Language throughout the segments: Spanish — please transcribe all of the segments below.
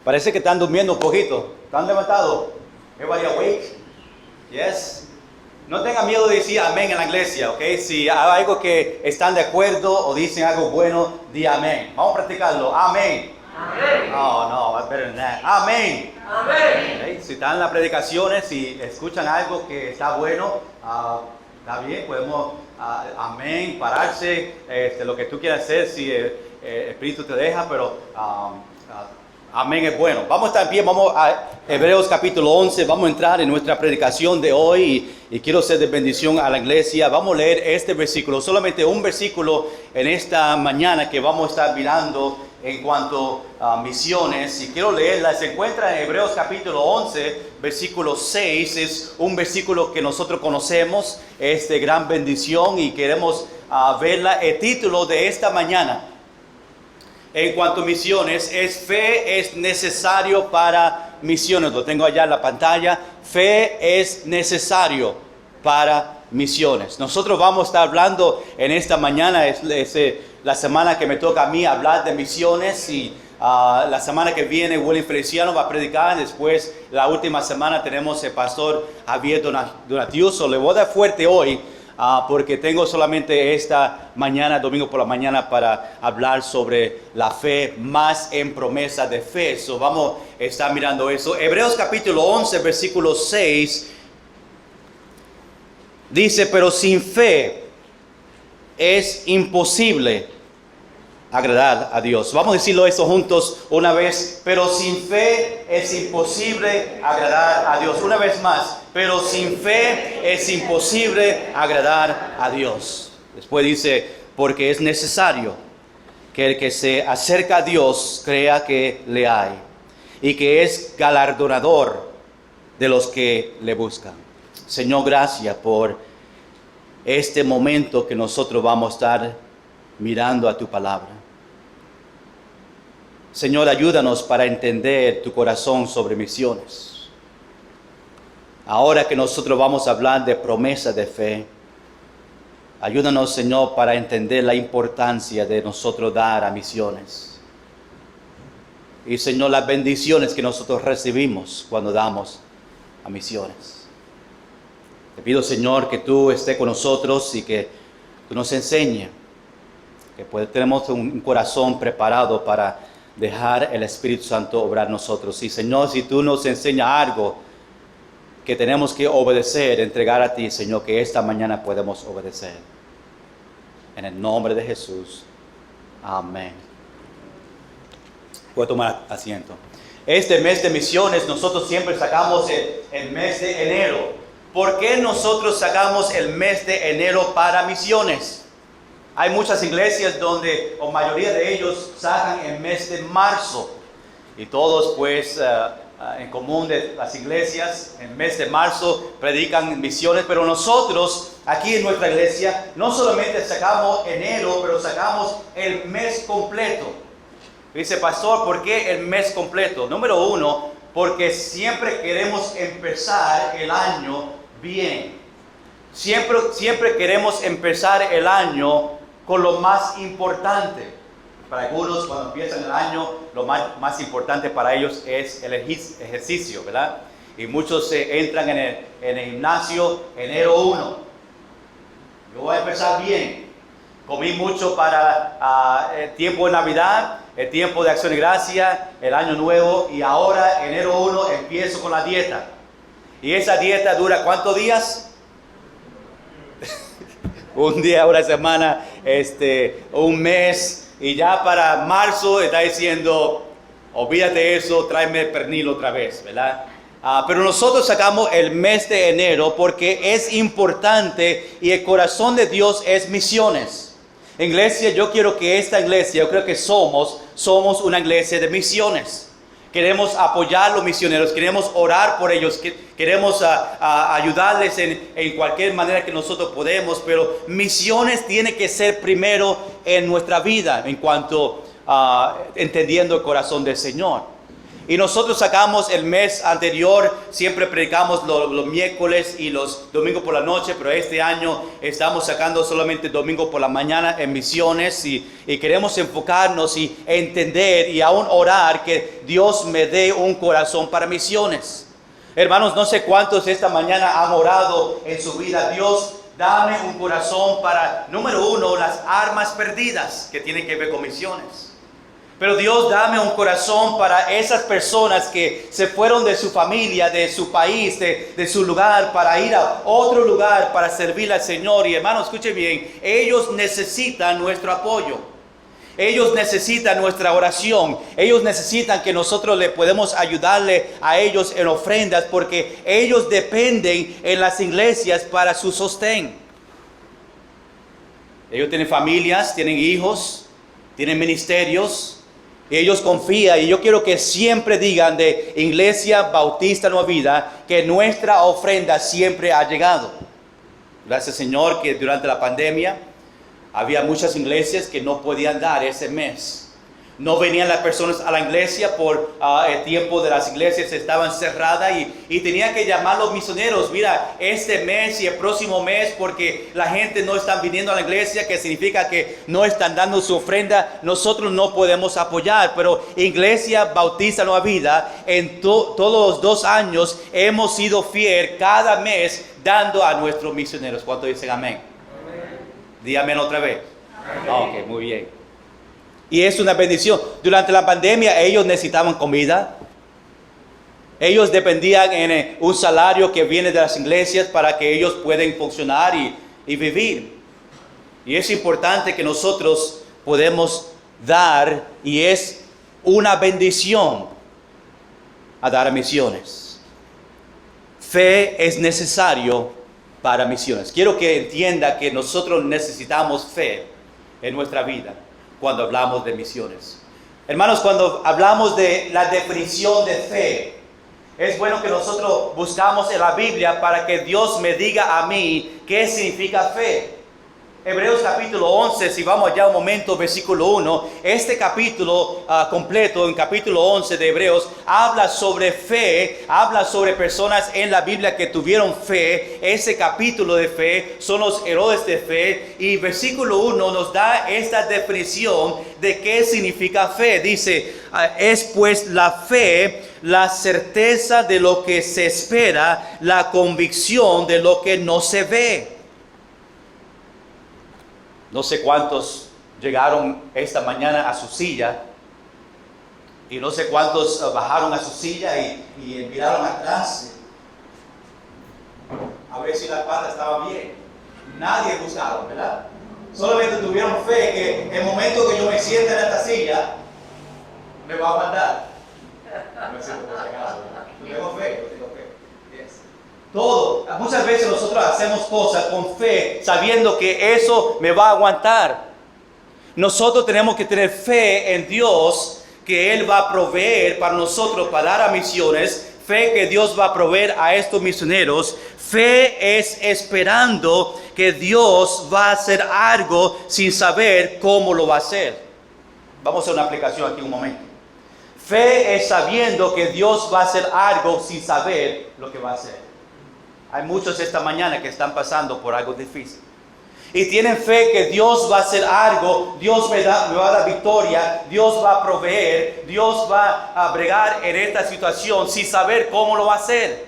Parece que están durmiendo un poquito. ¿Están levantados? Everybody awake? Yes. No tengan miedo de decir amén en la iglesia, ¿ok? Si hay algo que están de acuerdo o dicen algo bueno, di amén. Vamos a practicarlo. Amén. Amén. No, that's better than that. Amén. Amén. Okay. Si están en las predicaciones, si escuchan algo que está bueno, está bien, podemos, amén, pararse, lo que tú quieras hacer, si el Espíritu te deja, pero amén es bueno. Vamos también, vamos a Hebreos capítulo 11, vamos a entrar en nuestra predicación de hoy y quiero ser de bendición a la iglesia. Vamos a leer este versículo, solamente un versículo en esta mañana que vamos a estar mirando en cuanto a misiones, y quiero leerla. Se encuentra en Hebreos capítulo 11, versículo 6, es un versículo que nosotros conocemos, es de gran bendición y queremos verla. El título de esta mañana, en cuanto a misiones, es fe es necesario para misiones. Lo tengo allá en la pantalla. Fe es necesario para misiones. Nosotros vamos a estar hablando en esta mañana, es la semana que me toca a mí hablar de misiones, y la semana que viene William Feliciano va a predicar. Después, la última semana, tenemos el pastor Javier Donatiuso. Le voy a dar fuerte hoy porque tengo solamente esta mañana, domingo por la mañana, para hablar sobre la fe, más en promesa de fe. So, vamos a estar mirando eso. Hebreos capítulo 11, versículo 6, dice: pero sin fe es imposible agradar a Dios. Vamos a decirlo eso juntos una vez. Pero sin fe es imposible agradar a Dios. Una vez más. Pero sin fe es imposible agradar a Dios. Después dice: porque es necesario que el que se acerca a Dios crea que le hay y que es galardonador de los que le buscan. Señor, gracias por este momento que nosotros vamos a estar mirando a tu palabra. Señor, ayúdanos para entender tu corazón sobre misiones. Ahora que nosotros vamos a hablar de promesa de fe, ayúdanos, Señor, para entender la importancia de nosotros dar a misiones. Y, Señor, las bendiciones que nosotros recibimos cuando damos a misiones. Te pido, Señor, que tú estés con nosotros y que tú nos enseñes, que tenemos un corazón preparado para dejar el Espíritu Santo obrar en nosotros. Y, Señor, si tú nos enseñas algo que tenemos que obedecer, entregar a ti, Señor, que esta mañana podemos obedecer. En el nombre de Jesús. Amén. Puedo tomar asiento. Este mes de misiones, nosotros siempre sacamos el mes de enero. ¿Por qué nosotros sacamos el mes de enero para misiones? Hay muchas iglesias donde, o mayoría de ellos, sacan el mes de marzo. Y todos, pues, en común de las iglesias, en el mes de marzo predican misiones. Pero nosotros, aquí en nuestra iglesia, no solamente sacamos enero, pero sacamos el mes completo. Dice: pastor, ¿por qué el mes completo? Número uno, porque siempre queremos empezar el año bien. Siempre queremos empezar el año con lo más importante. Para algunos, cuando empiezan el año, lo más importante para ellos es el ejercicio, ¿verdad? Y muchos entran en el gimnasio enero 1. Yo voy a empezar bien. Comí mucho para el tiempo de Navidad, el tiempo de Acción de Gracia, el Año Nuevo, y ahora enero 1 empiezo con la dieta. Y esa dieta dura ¿cuántos días? Un día, una semana, un mes. Y ya para marzo está diciendo: olvídate eso, tráeme el pernil otra vez, ¿verdad? Pero nosotros sacamos el mes de enero porque es importante y el corazón de Dios es misiones. Iglesia, yo quiero que esta iglesia, yo creo que somos una iglesia de misiones. Queremos apoyar a los misioneros, queremos orar por ellos, queremos ayudarles en cualquier manera que nosotros podemos, pero misiones tiene que ser primero en nuestra vida en cuanto entendiendo el corazón del Señor. Y nosotros sacamos el mes anterior, siempre predicamos los miércoles y los domingos por la noche, pero este año estamos sacando solamente domingo por la mañana en misiones y queremos enfocarnos y entender y aún orar que Dios me dé un corazón para misiones. Hermanos, no sé cuántos esta mañana han orado en su vida. Dios, dame un corazón para, número uno, las armas perdidas que tienen que ver con misiones. Pero Dios, dame un corazón para esas personas que se fueron de su familia, de su país, de su lugar, para ir a otro lugar para servir al Señor. Y hermano, escuche bien, ellos necesitan nuestro apoyo. Ellos necesitan nuestra oración. Ellos necesitan que nosotros le podemos ayudarle a ellos en ofrendas, porque ellos dependen en las iglesias para su sostén. Ellos tienen familias, tienen hijos, tienen ministerios. Y ellos confían, y yo quiero que siempre digan de Iglesia Bautista Nueva Vida que nuestra ofrenda siempre ha llegado. Gracias, Señor, que durante la pandemia había muchas iglesias que no podían dar ese mes. No venían las personas a la iglesia por el tiempo de las iglesias estaban cerradas y tenían que llamar a los misioneros. Mira, este mes y el próximo mes, porque la gente no está viniendo a la iglesia, que significa que no están dando su ofrenda, nosotros no podemos apoyar. Pero Iglesia Bautista Nueva Vida, en todos los 2 años hemos sido fiel cada mes dando a nuestros misioneros. ¿Cuántos dicen amén? Di amén otra vez. Ok, muy bien. Y es una bendición. Durante la pandemia ellos necesitaban comida. Ellos dependían en un salario que viene de las iglesias para que ellos puedan funcionar y vivir. Y es importante que nosotros podemos dar, y es una bendición a dar a misiones. Fe es necesario para misiones. Quiero que entienda que nosotros necesitamos fe en nuestra vida cuando hablamos de misiones. Hermanos, cuando hablamos de la definición de fe, es bueno que nosotros buscamos en la Biblia para que Dios me diga a mí qué significa fe. Hebreos capítulo 11, si vamos allá un momento, versículo 1, este capítulo completo, en capítulo 11 de Hebreos, habla sobre fe, habla sobre personas en la Biblia que tuvieron fe. Ese capítulo de fe son los héroes de fe, y versículo 1 nos da esta definición de qué significa fe. Dice, es pues la fe, la certeza de lo que se espera, la convicción de lo que no se ve. No sé cuántos llegaron esta mañana a su silla y no sé cuántos bajaron a su silla y miraron atrás a ver si la pata estaba bien. Nadie buscaron, ¿verdad? Solamente tuvieron fe que en el momento que yo me sienta en esta silla me va a aguantar. No sé por si acaso. Tengo fe, yo tengo fe. Todo. Muchas veces nosotros hacemos cosas con fe, sabiendo que eso me va a aguantar. Nosotros tenemos que tener fe en Dios, que Él va a proveer para nosotros, para dar a misiones. Fe que Dios va a proveer a estos misioneros. Fe es esperando que Dios va a hacer algo sin saber cómo lo va a hacer. Vamos a hacer una aplicación aquí un momento. Fe es sabiendo que Dios va a hacer algo sin saber lo que va a hacer. Hay muchos esta mañana que están pasando por algo difícil y tienen fe que Dios va a hacer algo, Dios me va a dar victoria, Dios va a proveer, Dios va a bregar en esta situación sin saber cómo lo va a hacer.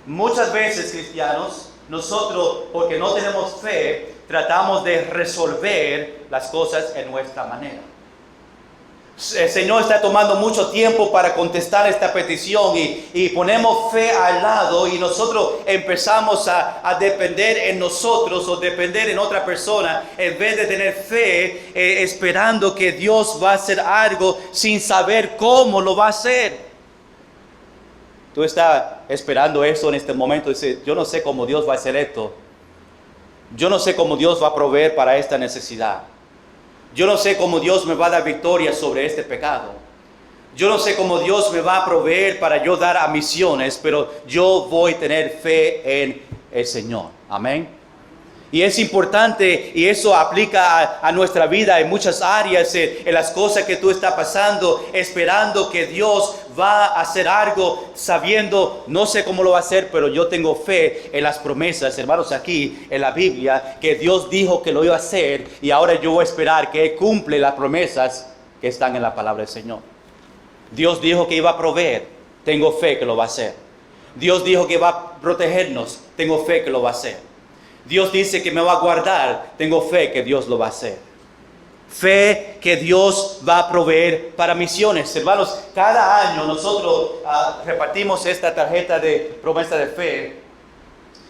Muchas veces, cristianos, nosotros, porque no tenemos fe, tratamos de resolver las cosas en nuestra manera. El Señor está tomando mucho tiempo para contestar esta petición y ponemos fe al lado y nosotros empezamos a depender en nosotros o depender en otra persona en vez de tener fe esperando que Dios va a hacer algo sin saber cómo lo va a hacer. Tú estás esperando eso en este momento y dices, yo no sé cómo Dios va a hacer esto. Yo no sé cómo Dios va a proveer para esta necesidad. Yo no sé cómo Dios me va a dar victoria sobre este pecado. Yo no sé cómo Dios me va a proveer para yo dar a misiones, pero yo voy a tener fe en el Señor. Amén. Y es importante, y eso aplica a nuestra vida en muchas áreas, en las cosas que tú estás pasando, esperando que Dios va a hacer algo, sabiendo, no sé cómo lo va a hacer, pero yo tengo fe en las promesas, hermanos, aquí en la Biblia, que Dios dijo que lo iba a hacer, y ahora yo voy a esperar que Él cumple las promesas que están en la palabra del Señor. Dios dijo que iba a proveer, tengo fe que lo va a hacer. Dios dijo que va a protegernos, tengo fe que lo va a hacer. Dios dice que me va a guardar, tengo fe que Dios lo va a hacer. Fe que Dios va a proveer para misiones. Hermanos, cada año nosotros repartimos esta tarjeta de promesa de fe.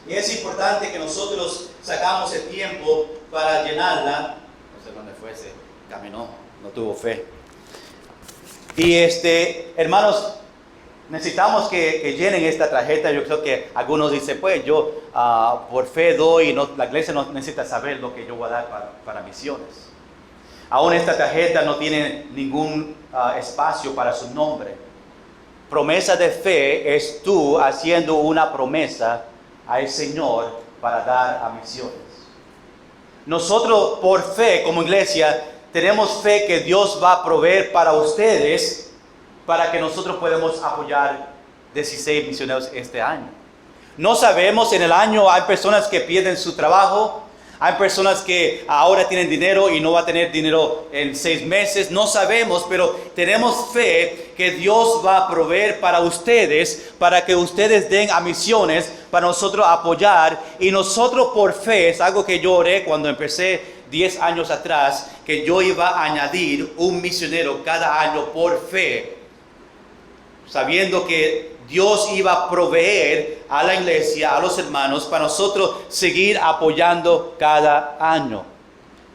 Y es importante que nosotros sacamos el tiempo para llenarla. No sé dónde fue ese, caminó, no tuvo fe. Y hermanos, necesitamos que llenen esta tarjeta. Yo creo que algunos dicen, pues yo por fe doy, y la iglesia no necesita saber lo que yo voy a dar para misiones. Aún esta tarjeta no tiene ningún espacio para su nombre. Promesa de fe es tú haciendo una promesa al Señor para dar a misiones. Nosotros por fe como iglesia tenemos fe que Dios va a proveer para ustedes, para que nosotros podamos apoyar 16 misioneros este año. No sabemos, en el año hay personas que pierden su trabajo, hay personas que ahora tienen dinero y no va a tener dinero en 6 meses, no sabemos, pero tenemos fe que Dios va a proveer para ustedes, para que ustedes den a misiones, para nosotros apoyar, y nosotros por fe, es algo que yo oré cuando empecé 10 años atrás, que yo iba a añadir un misionero cada año por fe, sabiendo que Dios iba a proveer a la iglesia, a los hermanos, para nosotros seguir apoyando cada año.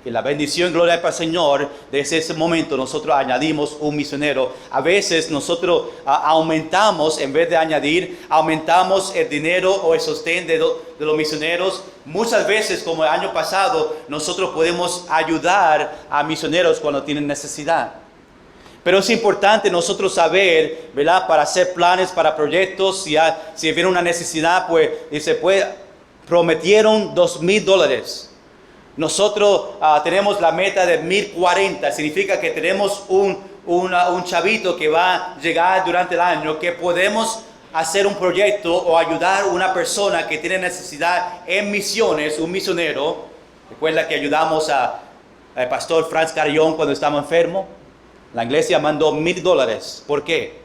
Y la bendición, gloria para el Señor, desde ese momento nosotros añadimos un misionero. A veces nosotros aumentamos, en vez de añadir, aumentamos el dinero o el sostén de los misioneros. Muchas veces, como el año pasado, nosotros podemos ayudar a misioneros cuando tienen necesidad. Pero es importante nosotros saber, ¿verdad? Para hacer planes, para proyectos, si viene una necesidad, pues prometieron $2,000. Nosotros tenemos la meta de 1,040. Significa que tenemos un chavito que va a llegar durante el año, que podemos hacer un proyecto o ayudar a una persona que tiene necesidad en misiones, un misionero. Recuerda que ayudamos al pastor Franz Carrión cuando estaba enfermo. La iglesia mandó $1,000. ¿Por qué?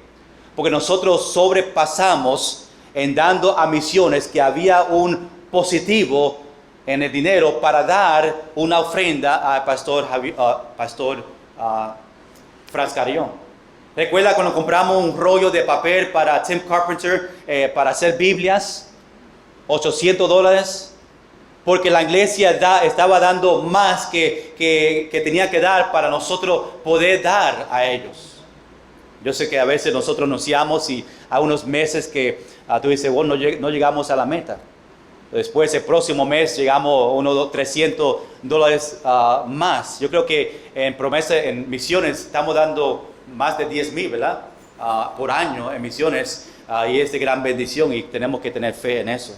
Porque nosotros sobrepasamos en dando a misiones, que había un positivo en el dinero para dar una ofrenda al pastor Franz Carrión. Recuerda cuando compramos un rollo de papel para Tim Carpenter para hacer Biblias, $800, porque la iglesia estaba dando más que tenía que dar para nosotros poder dar a ellos. Yo sé que a veces nosotros anunciamos y a unos meses que tú dices, bueno, no llegamos a la meta. Después el próximo mes llegamos a unos $300 más. Yo creo que en promesa, en misiones, estamos dando más de 10,000, ¿verdad? Por año en misiones. Y es de gran bendición y tenemos que tener fe en eso.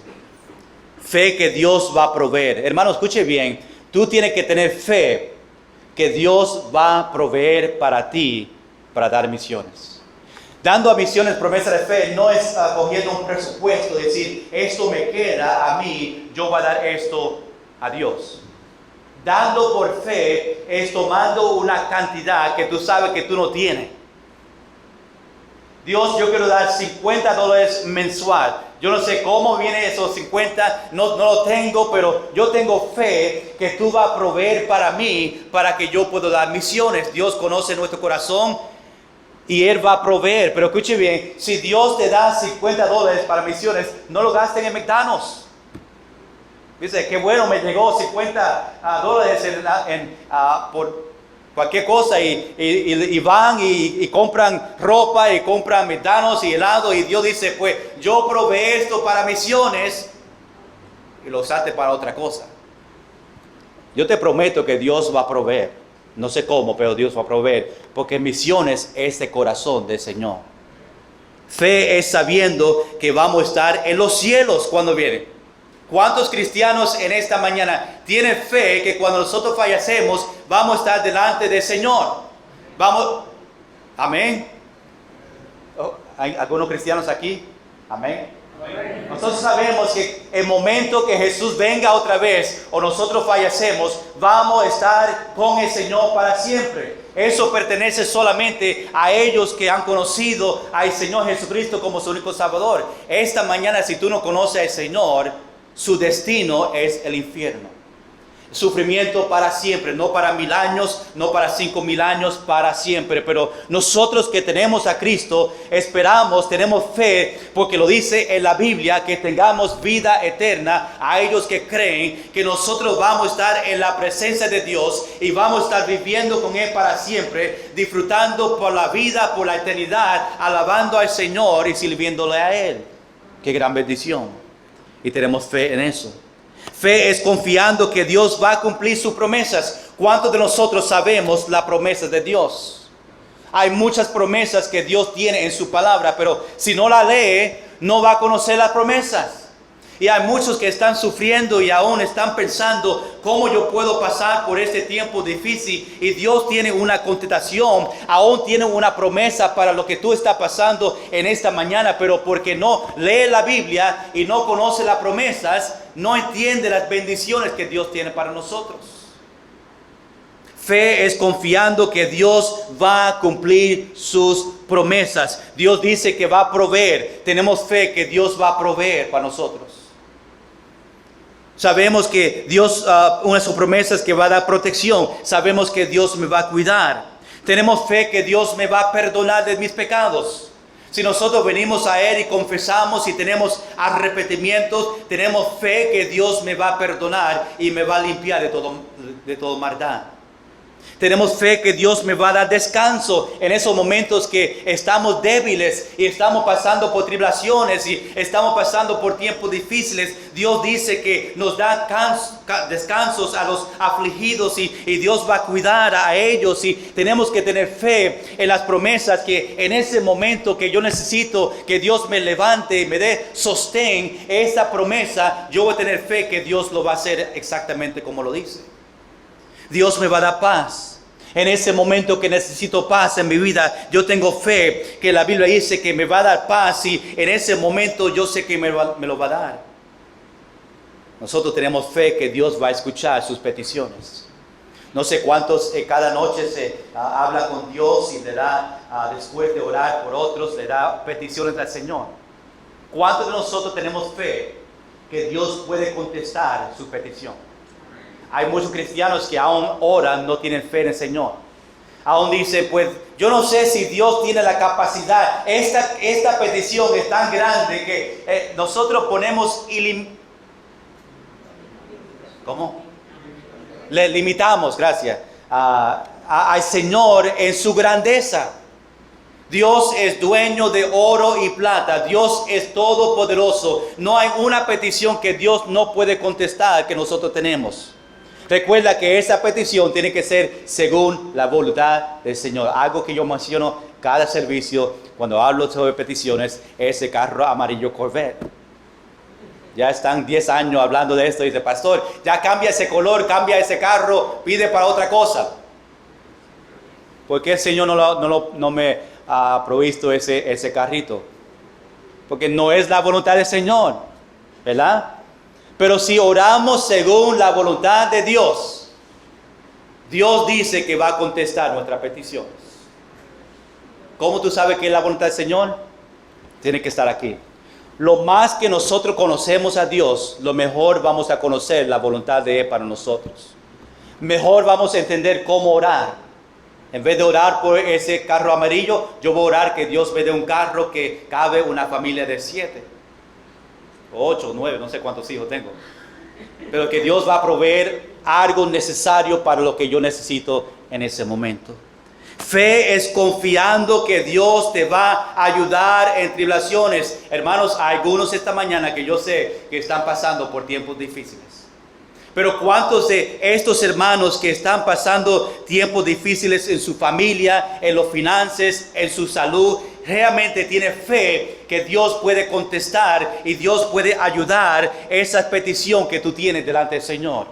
Fe que Dios va a proveer. Hermano, escuche bien. Tú tienes que tener fe que Dios va a proveer para ti para dar misiones. Dando a misiones, promesa de fe, no es cogiendo un presupuesto, decir, esto me queda a mí, yo voy a dar esto a Dios. Dando por fe es tomando una cantidad que tú sabes que tú no tienes. Dios, yo quiero dar $50 mensual. Yo no sé cómo viene esos 50, no lo tengo, pero yo tengo fe que tú vas a proveer para mí, para que yo pueda dar misiones. Dios conoce nuestro corazón y Él va a proveer. Pero escuche bien, si Dios te da $50 para misiones, no lo gasten en McDonald's. Dice, qué bueno, me llegó $50 por cualquier cosa y van y compran ropa y compran McDonald's y helado, y Dios dice, pues yo proveí esto para misiones y lo usaste para otra cosa. Yo te prometo que Dios va a proveer. No sé cómo, pero Dios va a proveer, porque misiones es el corazón del Señor. Fe es sabiendo que vamos a estar en los cielos cuando viene. ¿Cuántos cristianos en esta mañana tienen fe que cuando nosotros fallecemos vamos a estar delante del Señor? Vamos, amén. Oh, ¿hay algunos cristianos aquí? Amén. Nosotros sabemos que el momento que Jesús venga otra vez o nosotros fallecemos, vamos a estar con el Señor para siempre. Eso pertenece solamente a ellos que han conocido al Señor Jesucristo como su único Salvador. Esta mañana, si tú no conoces al Señor, su destino es el infierno. Sufrimiento para siempre, no para 1000 años, no para 5000 años, para siempre. Pero nosotros que tenemos a Cristo, esperamos, tenemos fe, porque lo dice en la Biblia, que tengamos vida eterna a ellos que creen que nosotros vamos a estar en la presencia de Dios y vamos a estar viviendo con Él para siempre, disfrutando por la vida, por la eternidad, alabando al Señor y sirviéndole a Él. Qué gran bendición. Y tenemos fe en eso. Fe es confiando que Dios va a cumplir sus promesas. ¿Cuántos de nosotros sabemos la promesa de Dios? Hay muchas promesas que Dios tiene en su palabra, pero si no la lee, no va a conocer las promesas. Y hay muchos que están sufriendo y aún están pensando cómo yo puedo pasar por este tiempo difícil. Y Dios tiene una contestación, aún tiene una promesa para lo que tú estás pasando en esta mañana. Pero porque no lee la Biblia y no conoce las promesas, no entiende las bendiciones que Dios tiene para nosotros. Fe es confiando que Dios va a cumplir sus promesas. Dios dice que va a proveer. Tenemos fe que Dios va a proveer para nosotros. Sabemos que Dios, una de sus promesas, que va a dar protección. Sabemos que Dios me va a cuidar. Tenemos fe que Dios me va a perdonar de mis pecados. Si nosotros venimos a Él y confesamos y tenemos arrepentimientos, tenemos fe que Dios me va a perdonar y me va a limpiar de todo maldad. Tenemos fe que Dios me va a dar descanso en esos momentos que estamos débiles y estamos pasando por tribulaciones y estamos pasando por tiempos difíciles. Dios dice que nos da descansos a los afligidos y Dios va a cuidar a ellos. Y tenemos que tener fe en las promesas, que en ese momento que yo necesito que Dios me levante y me dé sostén, esa promesa, yo voy a tener fe que Dios lo va a hacer exactamente como lo dice. Dios me va a dar paz. En ese momento que necesito paz en mi vida, yo tengo fe que la Biblia dice que me va a dar paz, y en ese momento yo sé que me lo va a dar. Nosotros tenemos fe que Dios va a escuchar sus peticiones. No sé cuántos cada noche se habla con Dios y le da, después de orar por otros, le da peticiones al Señor. ¿Cuántos de nosotros tenemos fe que Dios puede contestar su petición? Hay muchos cristianos que aún oran, no tienen fe en el Señor. Aún dicen, pues yo no sé si Dios tiene la capacidad. Esta petición es tan grande que nosotros ponemos ¿cómo? Le limitamos, gracias, al Señor en su grandeza. Dios es dueño de oro y plata. Dios es todopoderoso. No hay una petición que Dios no puede contestar que nosotros tenemos. Recuerda que esa petición tiene que ser según la voluntad del Señor. Algo que yo menciono cada servicio cuando hablo sobre peticiones, ese carro amarillo Corvette. Ya están 10 años hablando de esto. Dice, pastor, ya cambia ese color, cambia ese carro, pide para otra cosa. ¿Por qué el Señor no me ha provisto ese carrito? Porque no es la voluntad del Señor, ¿verdad? Pero si oramos según la voluntad de Dios, Dios dice que va a contestar nuestras peticiones. ¿Cómo tú sabes que es la voluntad del Señor? Tiene que estar aquí. Lo más que nosotros conocemos a Dios, lo mejor vamos a conocer la voluntad de Él para nosotros. Mejor vamos a entender cómo orar. En vez de orar por ese carro amarillo, yo voy a orar que Dios me dé un carro que cabe una familia de 7. 8, 9, no sé cuántos hijos tengo. Pero que Dios va a proveer algo necesario para lo que yo necesito en ese momento. Fe es confiando que Dios te va a ayudar en tribulaciones. Hermanos, hay algunos esta mañana que yo sé que están pasando por tiempos difíciles. Pero ¿cuántos de estos hermanos que están pasando tiempos difíciles en su familia, en los finanzas, en su salud, realmente tienen fe que Dios puede contestar y Dios puede ayudar esa petición que tú tienes delante del Señor.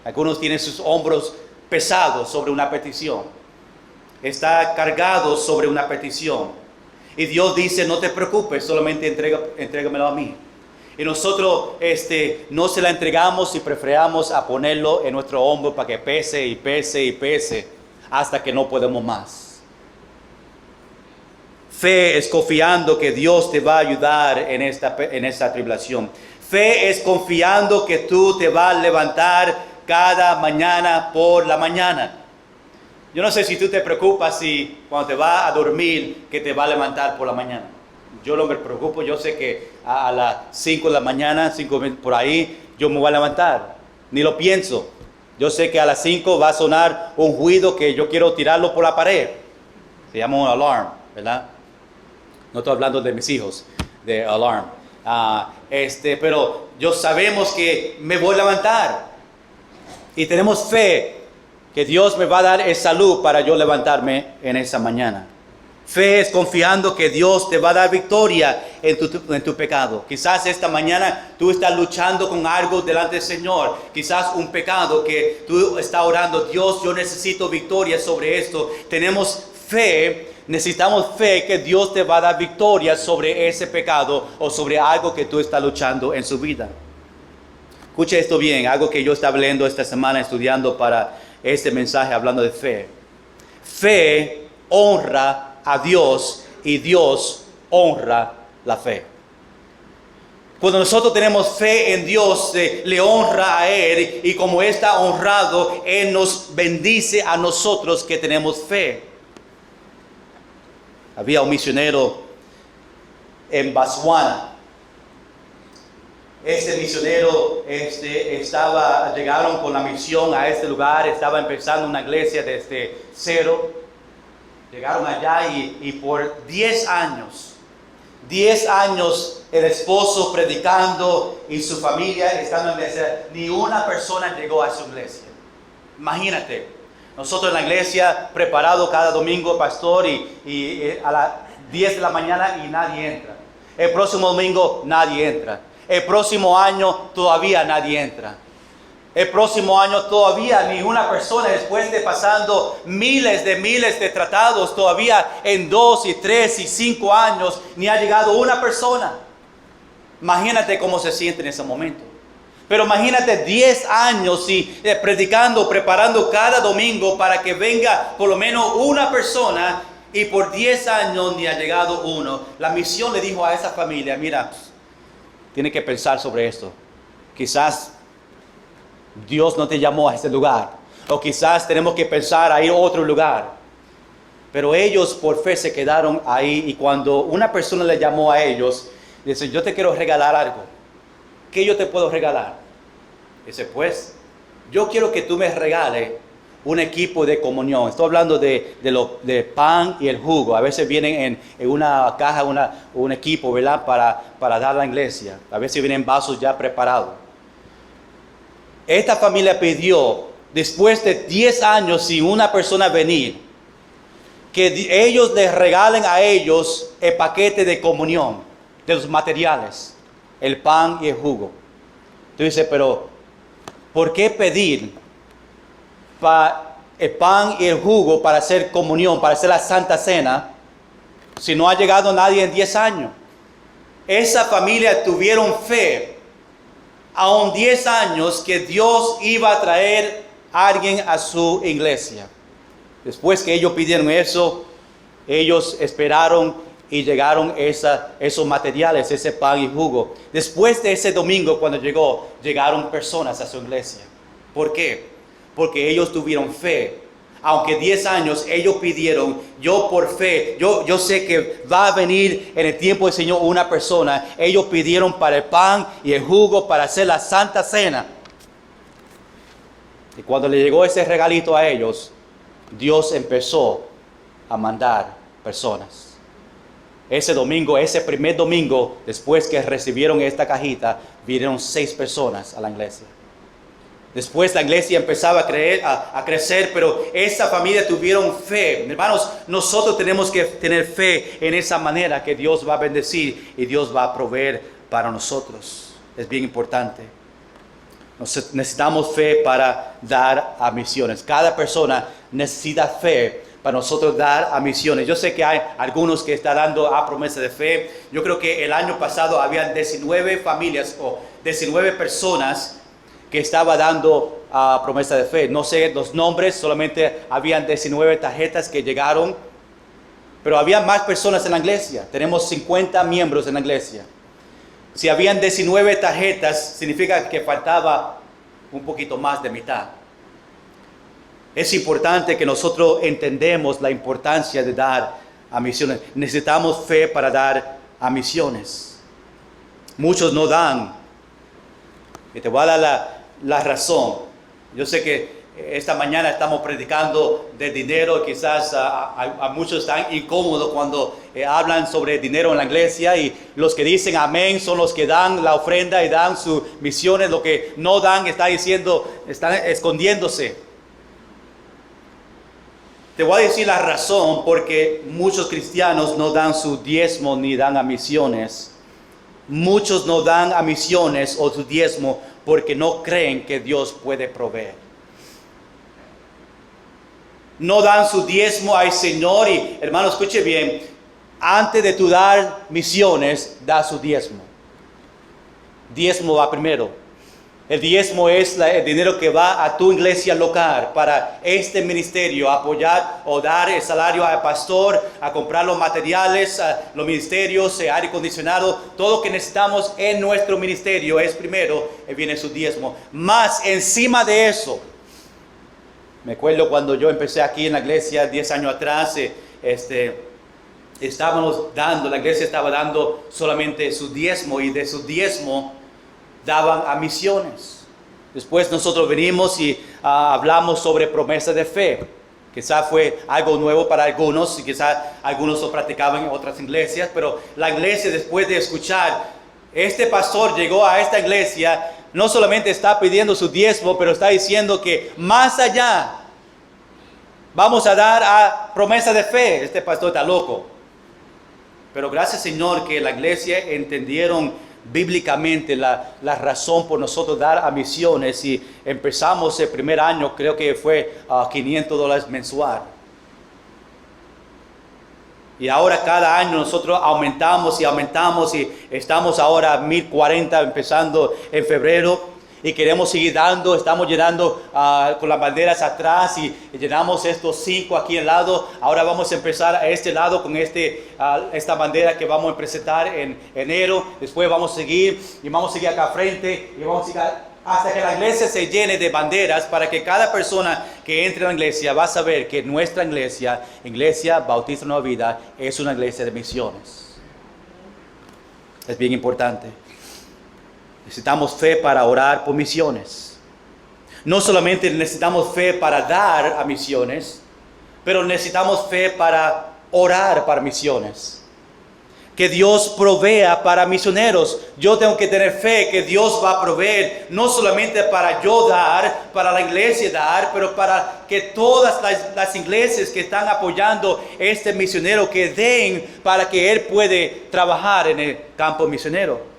Algunos tienen sus hombros pesados sobre una petición. Está cargado sobre una petición. Y Dios dice, no te preocupes, solamente entrégamelo a mí. Y nosotros no se la entregamos y preferamos a ponerlo en nuestro hombro para que pese y pese y pese hasta que no podemos más. Fe es confiando que Dios te va a ayudar en esta tribulación. Fe es confiando que tú te vas a levantar cada mañana por la mañana. Yo no sé si tú te preocupas si cuando te vas a dormir que te va a levantar por la mañana. Yo no me preocupo, yo sé que a las 5 de la mañana, 5 por ahí, yo me voy a levantar. Ni lo pienso. Yo sé que a las 5 va a sonar un ruido que yo quiero tirarlo por la pared. Se llama un alarm, ¿verdad? No estoy hablando de mis hijos, de alarm. Pero yo sabemos que me voy a levantar. Y tenemos fe que Dios me va a dar salud para yo levantarme en esa mañana. Fe es confiando que Dios te va a dar victoria en tu pecado. Quizás esta mañana tú estás luchando con algo delante del Señor. Quizás un pecado que tú estás orando. Dios, yo necesito victoria sobre esto. Tenemos fe, necesitamos fe que Dios te va a dar victoria sobre ese pecado o sobre algo que tú estás luchando en su vida. Escuche esto bien, algo que yo estaba leyendo esta semana estudiando para este mensaje hablando de fe. Fe honra a Dios y Dios honra la fe. Cuando nosotros tenemos fe en Dios, le honra a Él y como está honrado, Él nos bendice a nosotros que tenemos fe. Había un misionero en Botswana. Este misionero llegaron con la misión a este lugar, estaba empezando una iglesia desde cero. Llegaron allá y por 10 años el esposo predicando y su familia estando en la iglesia, ni una persona llegó a su iglesia. Imagínate, nosotros en la iglesia preparado cada domingo, pastor, y a las 10 de la mañana y nadie entra. El próximo domingo nadie entra. El próximo año todavía nadie entra. El próximo año todavía ni una persona, después de pasando miles de tratados, todavía en 2 y 3 y 5 años, ni ha llegado una persona. Imagínate cómo se siente en ese momento. Pero imagínate 10 años predicando, preparando cada domingo para que venga por lo menos una persona y por 10 años ni ha llegado uno. La misión le dijo a esa familia, mira, tiene que pensar sobre esto. Quizás Dios no te llamó a este lugar. O quizás tenemos que pensar a ir a otro lugar. Pero ellos por fe se quedaron ahí. Y cuando una persona le llamó a ellos, dice, yo te quiero regalar algo. ¿Qué yo te puedo regalar? Dice, pues, yo quiero que tú me regales un equipo de comunión. Estoy hablando de pan y el jugo. A veces vienen en una caja, un equipo, ¿verdad? Para dar a la iglesia. A veces vienen vasos ya preparados. Esta familia pidió, después de 10 años sin una persona venir, que ellos les regalen a ellos el paquete de comunión, de los materiales, el pan y el jugo. Tú dices, pero ¿por qué pedir el pan y el jugo para hacer comunión, para hacer la Santa Cena, si no ha llegado nadie en 10 años? Esa familia tuvieron fe, aún 10 años, que Dios iba a traer a alguien a su iglesia. Después que ellos pidieron eso, ellos esperaron y llegaron esos materiales, ese pan y jugo. Después de ese domingo, cuando llegaron personas a su iglesia. ¿Por qué? Porque ellos tuvieron fe. Aunque 10 años ellos pidieron, yo por fe, yo sé que va a venir en el tiempo del Señor una persona. Ellos pidieron para el pan y el jugo para hacer la Santa Cena. Y cuando le llegó ese regalito a ellos, Dios empezó a mandar personas. Ese domingo, ese primer domingo, después que recibieron esta cajita, vinieron 6 personas a la iglesia. Después la iglesia empezaba a crecer, pero esa familia tuvieron fe. Hermanos, nosotros tenemos que tener fe en esa manera que Dios va a bendecir y Dios va a proveer para nosotros. Es bien importante. Necesitamos fe para dar a misiones. Cada persona necesita fe para nosotros dar a misiones. Yo sé que hay algunos que están dando a promesa de fe. Yo creo que el año pasado habían 19 familias o 19 personas que estaba dando a promesa de fe. No sé los nombres, solamente habían 19 tarjetas que llegaron, pero había más personas en la iglesia. Tenemos 50 miembros en la iglesia. Si habían 19 tarjetas, significa que faltaba un poquito más de mitad. Es importante que nosotros entendemos la importancia de dar a misiones. Necesitamos fe para dar a misiones. Muchos no dan. Y te voy a dar la razón. Yo sé que esta mañana estamos predicando de dinero. Quizás a muchos están incómodos cuando hablan sobre dinero en la iglesia, y los que dicen amén son los que dan la ofrenda y dan sus misiones. Lo que no dan están escondiéndose. Te voy a decir la razón porque muchos cristianos no dan su diezmo ni dan a misiones. Muchos no dan a misiones o su diezmo porque no creen que Dios puede proveer. No dan su diezmo al Señor. Y hermano, escuche bien, antes de tú dar misiones, da su diezmo. Diezmo va primero. El diezmo es el dinero que va a tu iglesia local para este ministerio, apoyar o dar el salario al pastor, a comprar los materiales, los ministerios, aire acondicionado, todo lo que necesitamos en nuestro ministerio es primero, viene su diezmo. Más encima de eso, me acuerdo cuando yo empecé aquí en la iglesia 10 años atrás, la iglesia estaba dando solamente su diezmo, y de su diezmo daban a misiones. Después nosotros venimos y hablamos sobre promesa de fe. Quizás fue algo nuevo para algunos, y quizás algunos lo practicaban en otras iglesias, pero la iglesia, después de escuchar, este pastor llegó a esta iglesia, no solamente está pidiendo su diezmo, pero está diciendo que más allá vamos a dar a promesa de fe. Este pastor está loco. Pero gracias, Señor, que la iglesia entendieron bíblicamente la razón por nosotros dar a misiones, y empezamos el primer año, creo que fue $500 mensual. Y ahora cada año nosotros aumentamos y estamos ahora a 1,040 empezando en febrero. Y queremos seguir dando, estamos llenando con las banderas atrás, y llenamos estos 5 aquí al lado. Ahora vamos a empezar a este lado con esta bandera que vamos a presentar en enero. Después vamos a seguir acá frente, y vamos a seguir hasta que la iglesia se llene de banderas, para que cada persona que entre a la iglesia va a saber que nuestra iglesia, Iglesia Bautista Nueva Vida, es una iglesia de misiones. Es bien importante. Necesitamos fe para orar por misiones. No solamente necesitamos fe para dar a misiones, pero necesitamos fe para orar para misiones. Que Dios provea para misioneros. Yo tengo que tener fe que Dios va a proveer, no solamente para yo dar, para la iglesia dar, pero para que todas las iglesias que están apoyando este misionero, que den para que él puede trabajar en el campo misionero.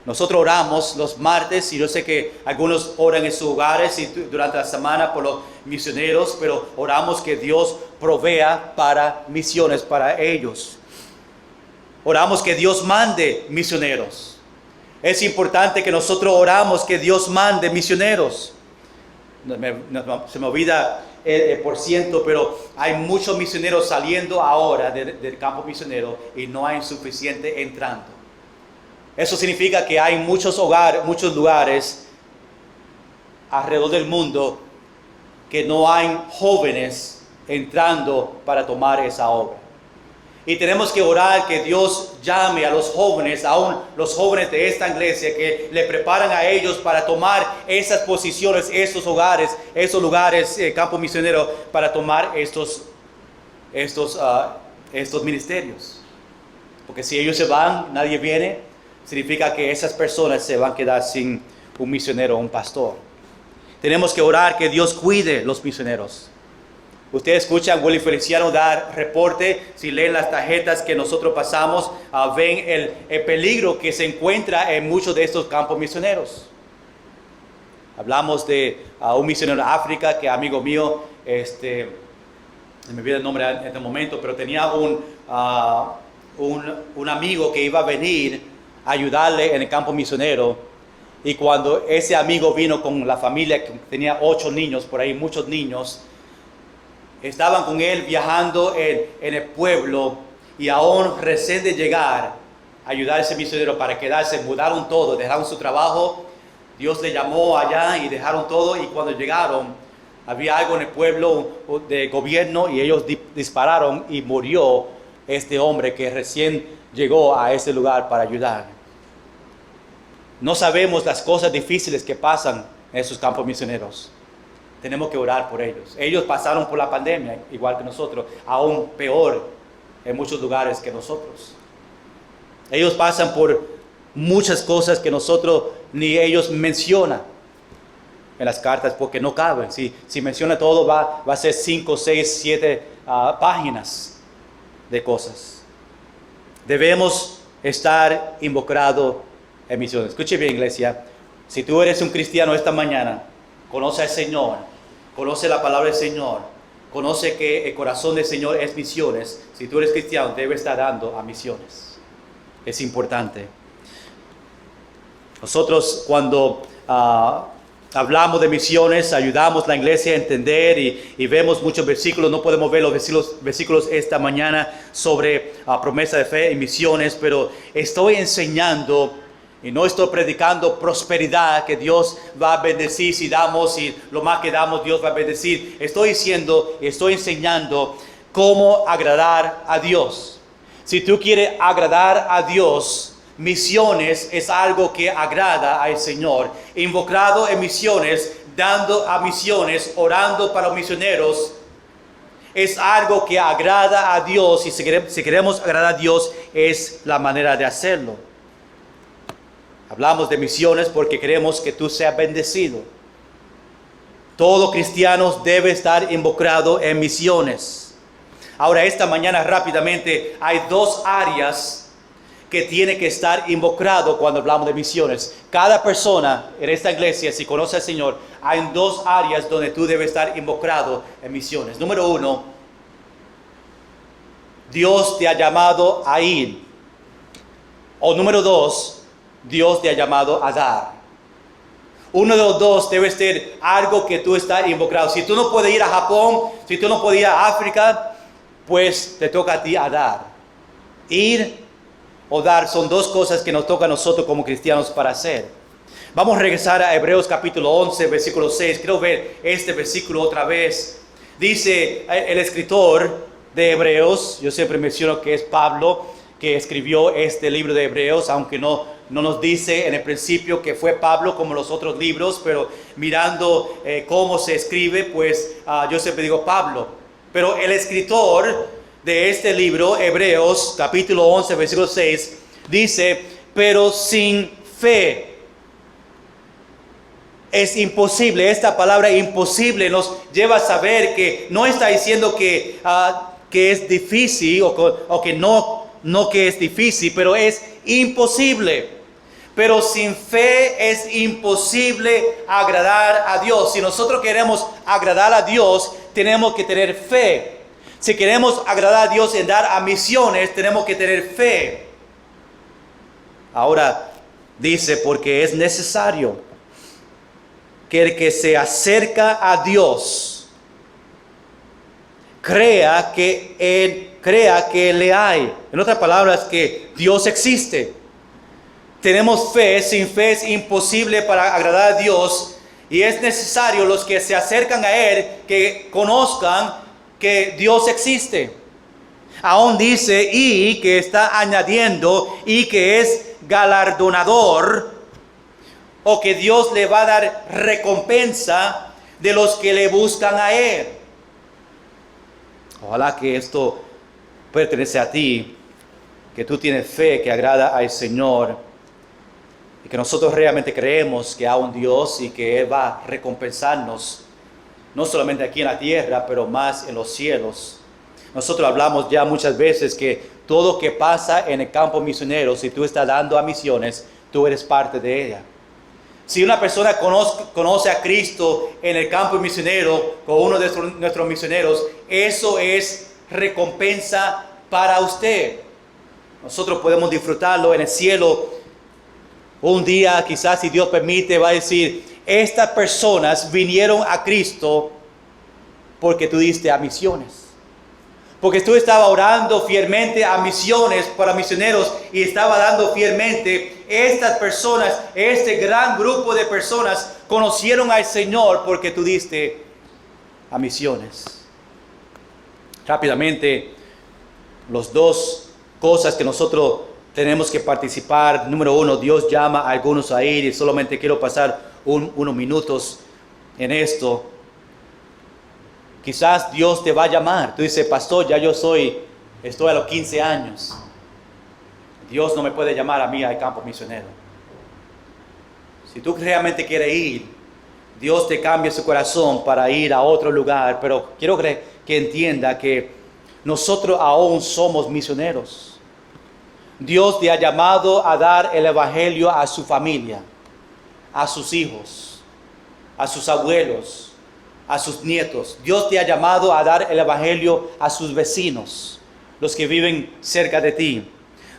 Nosotros oramos los martes, y yo sé que algunos oran en sus hogares y durante la semana por los misioneros, pero oramos que Dios provea para misiones para ellos. Oramos que Dios mande misioneros. Es importante que nosotros oramos que Dios mande misioneros. Se me olvida el por ciento, pero hay muchos misioneros saliendo ahora del campo misionero y no hay suficiente entrando. Eso significa que hay muchos lugares alrededor del mundo que no hay jóvenes entrando para tomar esa obra. Y tenemos que orar que Dios llame a los jóvenes, aún los jóvenes de esta iglesia, que le preparan a ellos para tomar esas posiciones, esos hogares, esos lugares, campo misionero, para tomar estos ministerios. Porque si ellos se van, nadie viene. Significa que esas personas se van a quedar sin un misionero o un pastor. Tenemos que orar que Dios cuide los misioneros. Ustedes escuchan a Willy Feliciano dar reporte, si leen las tarjetas que nosotros pasamos, ven el peligro que se encuentra en muchos de estos campos misioneros. Hablamos de un misionero en África, que amigo mío, me olvidé el nombre en este momento, pero tenía un amigo que iba a venir a ayudarle en el campo misionero. Y cuando ese amigo vino con la familia, que tenía 8 niños, por ahí muchos niños, estaban con él viajando en el pueblo, y aún recién de llegar a ayudar a ese misionero para quedarse, mudaron todo, dejaron su trabajo. Dios le llamó allá y dejaron todo, y cuando llegaron había algo en el pueblo de gobierno y ellos dispararon y murió este hombre que recién llegó a ese lugar para ayudar. No sabemos las cosas difíciles que pasan en esos campos misioneros. Tenemos que orar por ellos. Ellos pasaron por la pandemia igual que nosotros, aún peor en muchos lugares que nosotros. Ellos pasan por muchas cosas que nosotros ni ellos mencionan en las cartas porque no caben. Si menciona todo va a ser 5, 6, 7 páginas de cosas. Debemos estar involucrados en misiones. Escuche bien, iglesia. Si tú eres un cristiano esta mañana, conoce al Señor, conoce la palabra del Señor, conoce que el corazón del Señor es misiones. Si tú eres cristiano, debes estar dando a misiones. Es importante. Nosotros cuando hablamos de misiones, ayudamos a la iglesia a entender y vemos muchos versículos. No podemos ver los versículos esta mañana sobre promesa de fe y misiones, pero estoy enseñando y no estoy predicando prosperidad, que Dios va a bendecir si damos, y lo más que damos Dios va a bendecir. Estoy enseñando cómo agradar a Dios. Si tú quieres agradar a Dios, misiones es algo que agrada al Señor. Involucrado en misiones, dando a misiones, orando para los misioneros, es algo que agrada a Dios. Y si queremos agradar a Dios, es la manera de hacerlo. Hablamos de misiones porque queremos que tú seas bendecido. Todo cristiano debe estar involucrado en misiones. Ahora, esta mañana rápidamente hay 2 áreas que tiene que estar involucrado cuando hablamos de misiones. Cada persona en esta iglesia, si conoce al Señor, hay 2 áreas donde tú debes estar involucrado en misiones. Número 1, Dios te ha llamado a ir. O número 2, Dios te ha llamado a dar. Uno de los dos debe ser algo que tú estás involucrado. Si tú no puedes ir a Japón, si tú no puedes ir a África, pues te toca a ti a dar. Ir o dar son 2 cosas que nos toca a nosotros como cristianos para hacer. Vamos a regresar a Hebreos capítulo 11, versículo 6. Quiero ver este versículo otra vez. Dice el escritor de Hebreos, yo siempre menciono que es Pablo, que escribió este libro de Hebreos, aunque no nos dice en el principio que fue Pablo como los otros libros, pero mirando cómo se escribe, pues yo siempre digo Pablo. Pero el escritor de este libro, Hebreos, capítulo 11, versículo 6, dice, pero sin fe es imposible. Esta palabra imposible nos lleva a saber que no está diciendo que es difícil o que no que es difícil, pero es imposible. Pero sin fe es imposible agradar a Dios. Si nosotros queremos agradar a Dios, tenemos que tener fe. Si queremos agradar a Dios en dar a misiones, tenemos que tener fe. Ahora dice, porque es necesario que el que se acerca a Dios crea que le hay. En otras palabras, que Dios existe. Tenemos fe. Sin fe es imposible para agradar a Dios. Y es necesario los que se acercan a Él que conozcan que Dios existe. Aún dice, y que está añadiendo, y que es galardonador, o que Dios le va a dar recompensa de los que le buscan a Él. Ojalá que esto pertenece a ti, que tú tienes fe que agrada al Señor, que nosotros realmente creemos que hay un Dios y que Él va a recompensarnos, no solamente aquí en la tierra, pero más en los cielos. Nosotros hablamos ya muchas veces que todo que pasa en el campo misionero, si tú estás dando a misiones, tú eres parte de ella. Si una persona conoce a Cristo en el campo misionero, con uno de nuestros misioneros, eso es recompensa para usted. Nosotros podemos disfrutarlo en el cielo. Un día, quizás si Dios permite, va a decir, estas personas vinieron a Cristo porque tú diste a misiones. Porque tú estabas orando fielmente a misiones para misioneros y estaba dando fielmente. Estas personas, este gran grupo de personas conocieron al Señor porque tú diste a misiones. Rápidamente, las dos cosas que nosotros tenemos que participar. Número uno, Dios llama a algunos a ir y solamente quiero pasar unos minutos en esto. Quizás Dios te va a llamar. Tú dices, pastor, ya estoy a los 15 años. Dios no me puede llamar a mí al campo misionero. Si tú realmente quieres ir, Dios te cambia su corazón para ir a otro lugar. Pero quiero que entienda que nosotros aún somos misioneros. Dios te ha llamado a dar el evangelio a su familia, a sus hijos, a sus abuelos, a sus nietos. Dios te ha llamado a dar el evangelio a sus vecinos, los que viven cerca de ti.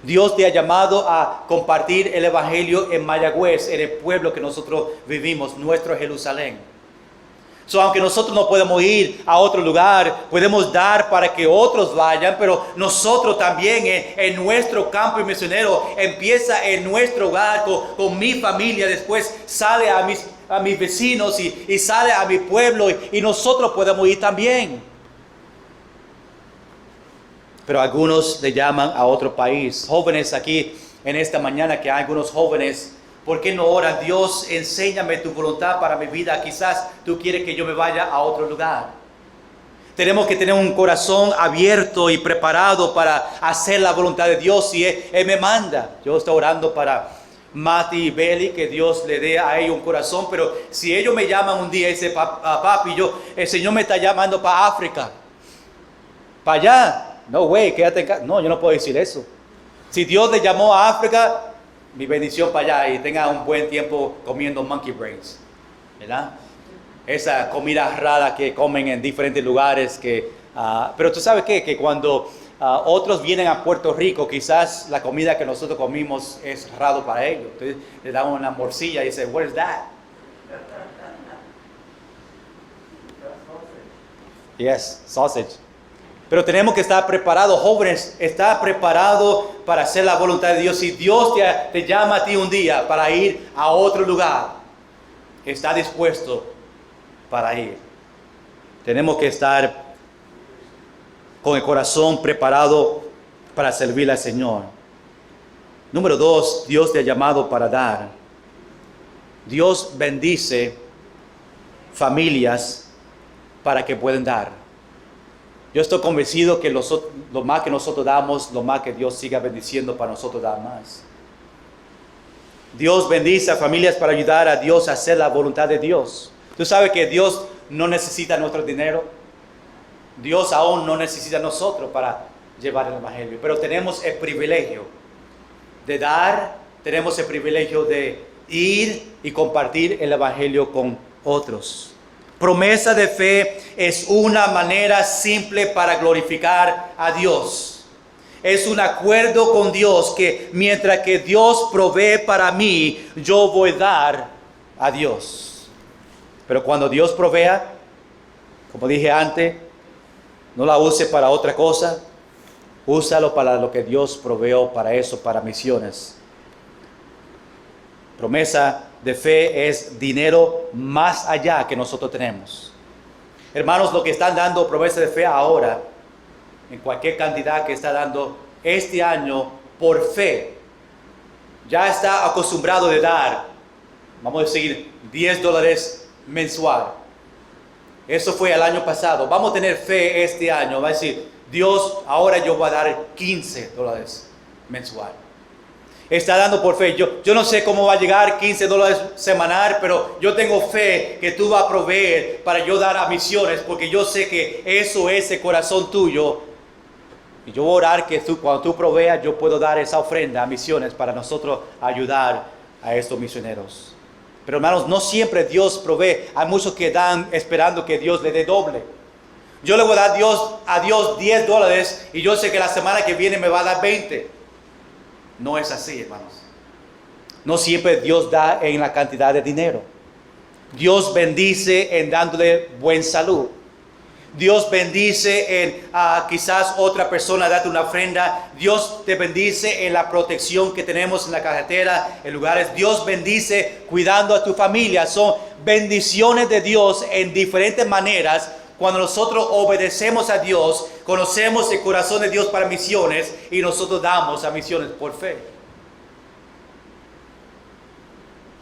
Dios te ha llamado a compartir el evangelio en Mayagüez, en el pueblo que nosotros vivimos, nuestro Jerusalén. Aunque nosotros no podemos ir a otro lugar, podemos dar para que otros vayan, pero nosotros también en nuestro campo misionero empieza en nuestro hogar con mi familia, después sale a mis vecinos y sale a mi pueblo y nosotros podemos ir también. Pero algunos le llaman a otro país. Jóvenes aquí en esta mañana, que hay algunos jóvenes, ¿por qué no oran? Dios, enséñame tu voluntad para mi vida. Quizás tú quieres que yo me vaya a otro lugar. Tenemos que tener un corazón abierto y preparado para hacer la voluntad de Dios si Él me manda. Yo estoy orando para Mati y Beli, que Dios le dé a ellos un corazón, pero si ellos me llaman un día y dicen, papi, el Señor me está llamando para África, para allá. No, güey, quédate en casa. No, yo no puedo decir eso. Si Dios le llamó a África, mi bendición para allá y tenga un buen tiempo comiendo monkey brains, ¿verdad? Esa comida rara que comen en diferentes lugares. Pero tú sabes qué, que cuando otros vienen a Puerto Rico, quizás la comida que nosotros comimos es raro para ellos. Entonces le dan una morcilla y dicen, what is that? Yes, sausage. Pero tenemos que estar preparados, jóvenes, estar preparados para hacer la voluntad de Dios. Si Dios te llama a ti un día para ir a otro lugar, está dispuesto para ir. Tenemos que estar con el corazón preparado para servir al Señor. Número 2, Dios te ha llamado para dar. Dios bendice familias para que puedan dar. Yo estoy convencido que lo más que nosotros damos, lo más que Dios siga bendiciendo para nosotros dar más. Dios bendice a familias para ayudar a Dios a hacer la voluntad de Dios. Tú sabes que Dios no necesita nuestro dinero. Dios aún no necesita a nosotros para llevar el evangelio. Pero tenemos el privilegio de dar, tenemos el privilegio de ir y compartir el evangelio con otros. Promesa de fe es una manera simple para glorificar a Dios. Es un acuerdo con Dios que mientras que Dios provee para mí, yo voy a dar a Dios. Pero cuando Dios provea, como dije antes, no la use para otra cosa. Úsalo para lo que Dios proveó para eso, para misiones. Promesa de fe es dinero más allá que nosotros tenemos. Hermanos, lo que están dando promesa de fe ahora, en cualquier cantidad que está dando este año por fe, ya está acostumbrado de dar, vamos a decir, $10 mensual. Eso fue el año pasado. Vamos a tener fe este año. Va a decir, Dios, ahora yo voy a dar $15 mensual. Está dando por fe. Yo no sé cómo va a llegar $15 semanal, pero yo tengo fe que tú vas a proveer para yo dar a misiones, porque yo sé que eso es el corazón tuyo. Y yo voy a orar que cuando tú proveas, yo puedo dar esa ofrenda a misiones para nosotros ayudar a estos misioneros. Pero hermanos, no siempre Dios provee. Hay muchos que dan esperando que Dios le dé doble. Yo le voy a dar a Dios $10 y yo sé que la semana que viene me va a dar 20. No es así, hermanos. No siempre Dios da en la cantidad de dinero. Dios bendice en dándole buena salud. Dios bendice en quizás otra persona darte una ofrenda. Dios te bendice en la protección que tenemos en la carretera, en lugares. Dios bendice cuidando a tu familia. Son bendiciones de Dios en diferentes maneras. Cuando nosotros obedecemos a Dios, conocemos el corazón de Dios para misiones y nosotros damos a misiones por fe.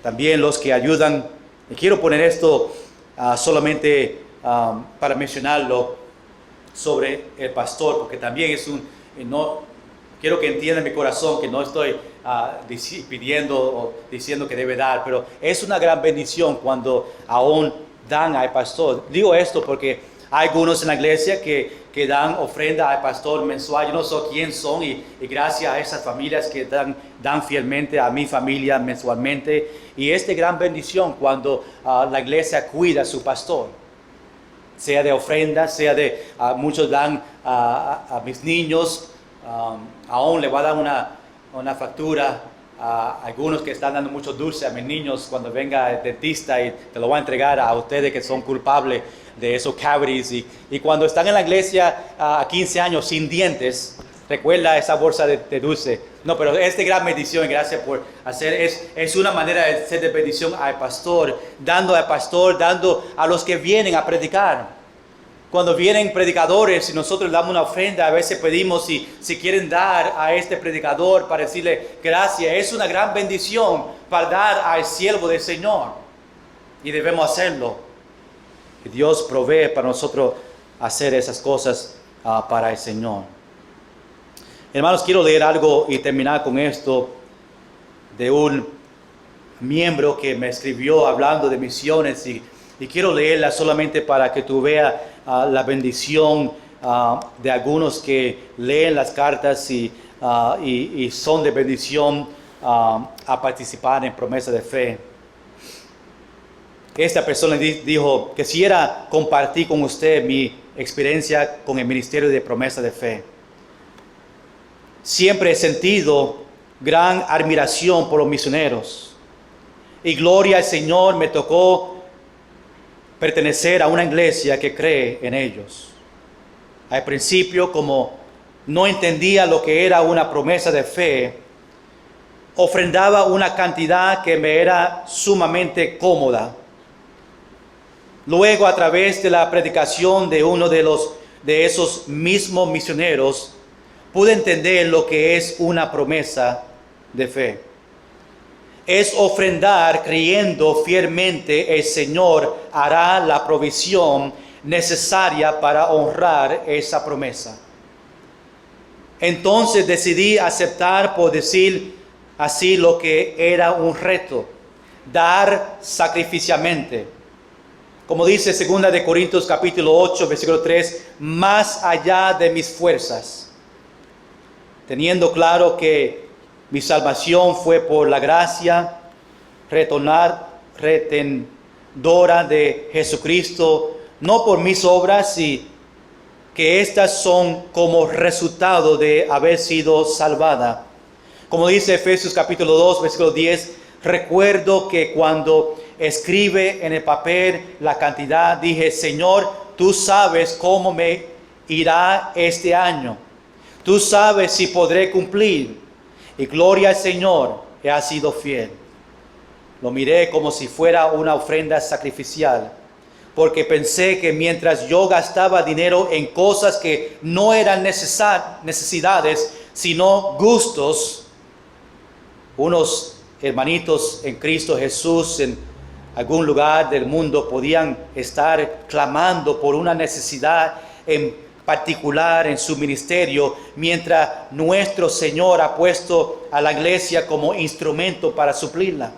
También los que ayudan, y quiero poner esto solamente para mencionarlo sobre el pastor, porque también no quiero que entiendan mi corazón que no estoy pidiendo o diciendo que debe dar, pero es una gran bendición cuando aún dan al pastor. Digo esto porque hay algunos en la iglesia que dan ofrenda al pastor mensual. Yo no sé quién son y gracias a esas familias que dan fielmente a mi familia mensualmente. Y es de gran bendición cuando la iglesia cuida a su pastor. Sea de ofrenda, sea de muchos dan a mis niños. Aún le va a dar una factura a algunos que están dando mucho dulce a mis niños cuando venga el dentista y te lo va a entregar a ustedes que son culpables de esos cavities. Y cuando están en la iglesia a 15 años sin dientes, recuerda esa bolsa de dulce. No, pero es de gran bendición. Gracias por hacer. Es una manera de ser de bendición al pastor, dando a los que vienen a predicar. Cuando vienen predicadores y nosotros damos una ofrenda, a veces pedimos si quieren dar a este predicador para decirle gracias. Es una gran bendición para dar al siervo del Señor. Y debemos hacerlo. Que Dios provee para nosotros hacer esas cosas para el Señor. Hermanos, quiero leer algo y terminar con esto de un miembro que me escribió hablando de misiones y quiero leerla solamente para que tú veas la bendición de algunos que leen las cartas y son de bendición a participar en promesa de fe. Esta persona dijo: quisiera compartir con usted mi experiencia con el ministerio de promesa de fe. Siempre he sentido gran admiración por los misioneros y gloria al Señor me tocó pertenecer a una iglesia que cree en ellos. Al principio, como no entendía lo que era una promesa de fe, ofrendaba una cantidad que me era sumamente cómoda. Luego, a través de la predicación de uno de esos mismos misioneros, pude entender lo que es una promesa de fe. Es ofrendar creyendo fielmente el Señor hará la provisión necesaria para honrar esa promesa. Entonces decidí aceptar, por decir así, lo que era un reto: dar sacrificialmente. Como dice 2 de Corintios capítulo 8, versículo 3, más allá de mis fuerzas, teniendo claro que mi salvación fue por la gracia retenedora de Jesucristo, no por mis obras, y que estas son como resultado de haber sido salvada. Como dice Efesios capítulo 2, versículo 10, recuerdo que cuando escribe en el papel la cantidad, dije: Señor, tú sabes cómo me irá este año. Tú sabes si podré cumplir. Y gloria al Señor, he sido fiel. Lo miré como si fuera una ofrenda sacrificial, porque pensé que mientras yo gastaba dinero en cosas que no eran necesidades, sino gustos, unos hermanitos en Cristo Jesús en algún lugar del mundo podían estar clamando por una necesidad en particular en su ministerio, mientras nuestro Señor ha puesto a la iglesia como instrumento para suplirla.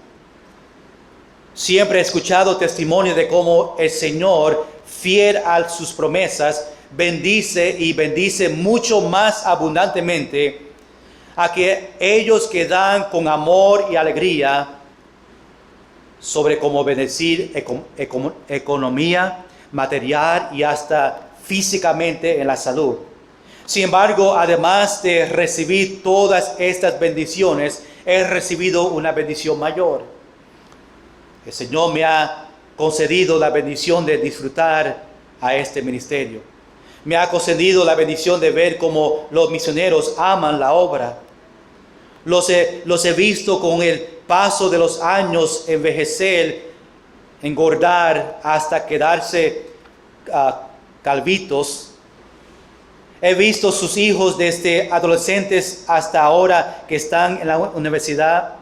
Siempre he escuchado testimonio de cómo el Señor, fiel a sus promesas, bendice y bendice mucho más abundantemente a aquellos que dan con amor y alegría sobre cómo bendecir economía, material y hasta físicamente en la salud. Sin embargo, además de recibir todas estas bendiciones, he recibido una bendición mayor. El Señor me ha concedido la bendición de disfrutar a este ministerio. Me ha concedido la bendición de ver cómo los misioneros aman la obra. Los he visto con el paso de los años envejecer, engordar hasta quedarse calvitos. He visto sus hijos desde adolescentes hasta ahora que están en la universidad.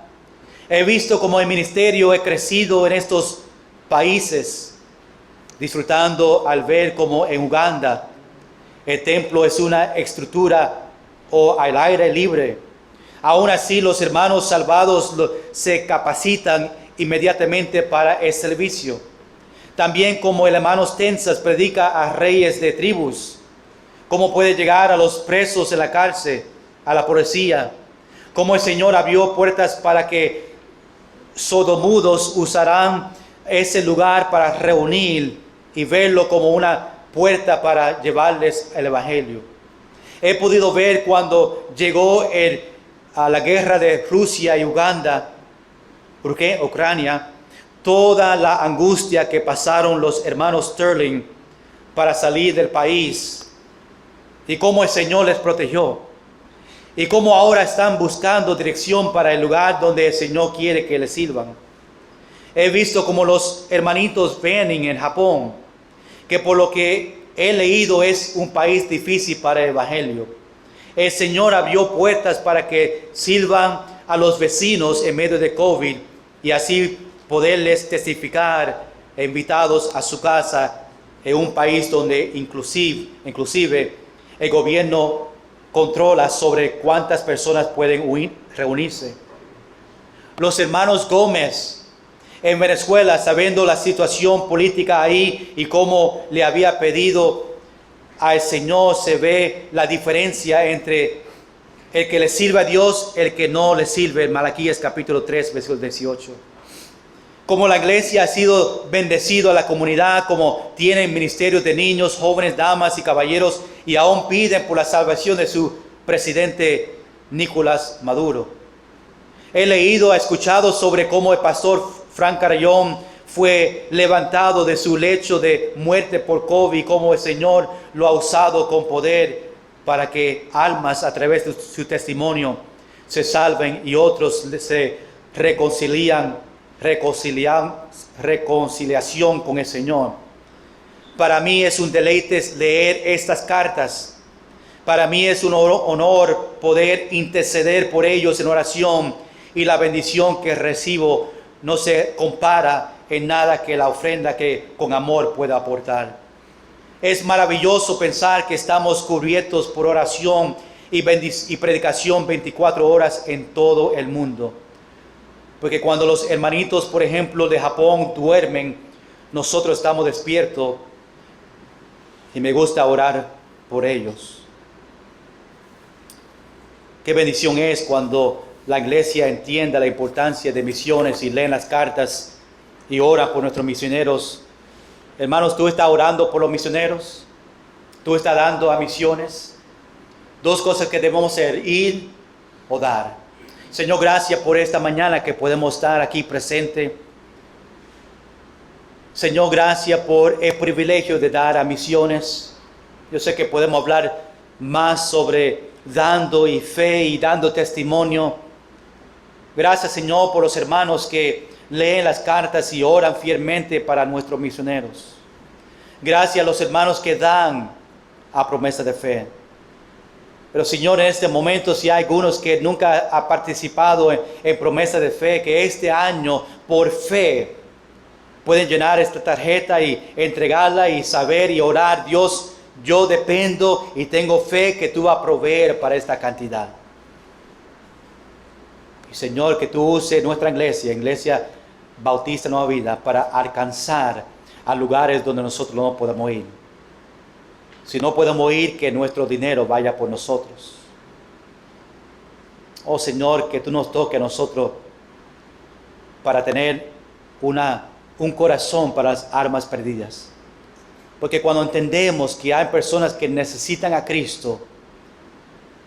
He visto cómo el ministerio ha crecido en estos países, disfrutando al ver cómo en Uganda el templo es una estructura o al aire libre. Aún así, los hermanos salvados se capacitan inmediatamente para el servicio. También como el hermano Tensas predica a reyes de tribus, cómo puede llegar a los presos en la cárcel, a la policía, cómo el Señor abrió puertas para que sordomudos usarán ese lugar para reunir y verlo como una puerta para llevarles el evangelio. He podido ver cuando llegó a la guerra de Rusia y Uganda, Ucrania, toda la angustia que pasaron los hermanos Sterling para salir del país y cómo el Señor les protegió y cómo ahora están buscando dirección para el lugar donde el Señor quiere que les sirvan. He visto como los hermanitos Benning en Japón, que por lo que he leído es un país difícil para el evangelio. El Señor abrió puertas para que sirvan a los vecinos en medio de COVID y así poderles testificar invitados a su casa en un país donde inclusive el gobierno controla sobre cuántas personas pueden reunirse. Los hermanos Gómez en Venezuela, sabiendo la situación política ahí y cómo le había pedido al Señor, se ve la diferencia entre el que le sirve a Dios y el que no le sirve. Malaquías capítulo 3, versículo 18. Como la iglesia ha sido bendecido a la comunidad, como tienen ministerios de niños, jóvenes, damas y caballeros, y aún piden por la salvación de su presidente Nicolás Maduro. He leído, he escuchado sobre cómo el pastor Frank Carayón fue levantado de su lecho de muerte por COVID, cómo el Señor lo ha usado con poder para que almas a través de su testimonio se salven y otros se reconciliación con el Señor. Para mí es un deleite leer estas cartas. Para mí es un honor poder interceder por ellos en oración, y la bendición que recibo no se compara en nada que la ofrenda que con amor pueda aportar. Es maravilloso pensar que estamos cubiertos por oración y predicación 24 horas en todo el mundo. Porque cuando los hermanitos, por ejemplo, de Japón duermen, nosotros estamos despiertos y me gusta orar por ellos. Qué bendición es cuando la iglesia entienda la importancia de misiones y leen las cartas y ora por nuestros misioneros. Hermanos, ¿tú estás orando por los misioneros? ¿Tú estás dando a misiones? Dos cosas que debemos hacer: ir o dar. Señor, gracias por esta mañana que podemos estar aquí presente. Señor, gracias por el privilegio de dar a misiones. Yo sé que podemos hablar más sobre dando y fe y dando testimonio. Gracias, Señor, por los hermanos que leen las cartas y oran fielmente para nuestros misioneros. Gracias a los hermanos que dan a promesa de fe. Pero, Señor, en este momento, si hay algunos que nunca han participado en promesa de fe, que este año, por fe, pueden llenar esta tarjeta y entregarla y saber y orar: Dios, Yo dependo y tengo fe que tú vas a proveer para esta cantidad. Y Señor, que tú uses nuestra iglesia Bautista Nueva Vida, para alcanzar a lugares donde nosotros no podemos ir. Si no podemos ir, que nuestro dinero vaya por nosotros. Oh Señor, que tú nos toques a nosotros para tener un corazón para las almas perdidas. Porque cuando entendemos que hay personas que necesitan a Cristo,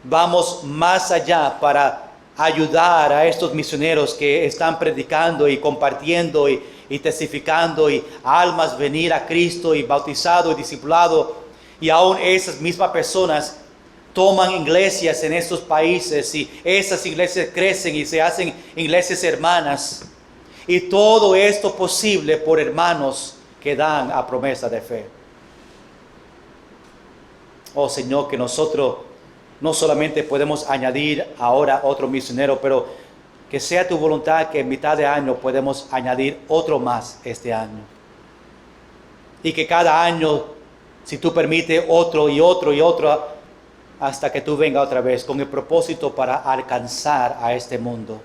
vamos más allá para ayudar a estos misioneros que están predicando y compartiendo y testificando, y almas venir a Cristo y bautizado y discipulado. Y aún esas mismas personas toman iglesias en estos países, y esas iglesias crecen y se hacen iglesias hermanas. Y todo esto posible por hermanos que dan a promesa de fe. Oh Señor, que nosotros no solamente podemos añadir ahora otro misionero, pero que sea tu voluntad que en mitad de año podemos añadir otro más este año. Y que cada año, si tú permites, otro y otro y otro, hasta que tú vengas otra vez, con el propósito para alcanzar a este mundo.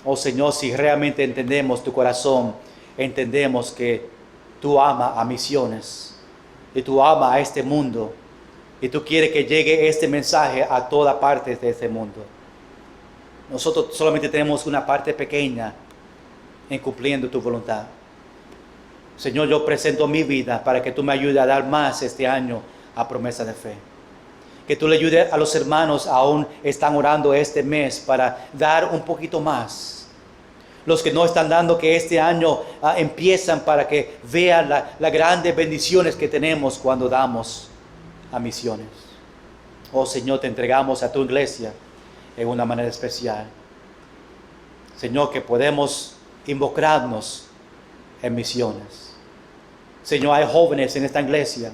Oh Señor, si realmente entendemos tu corazón, entendemos que tú amas a misiones y tú amas a este mundo y tú quieres que llegue este mensaje a todas partes de este mundo. Nosotros solamente tenemos una parte pequeña en cumpliendo tu voluntad. Señor, yo presento mi vida para que tú me ayudes a dar más este año a promesa de fe. Que tú le ayudes a los hermanos, aún están orando este mes para dar un poquito más. Los que no están dando, que este año empiezan para que vean las grandes bendiciones que tenemos cuando damos a misiones. Oh Señor, te entregamos a tu iglesia en una manera especial. Señor, que podemos involucrarnos en misiones. Señor, hay jóvenes en esta iglesia.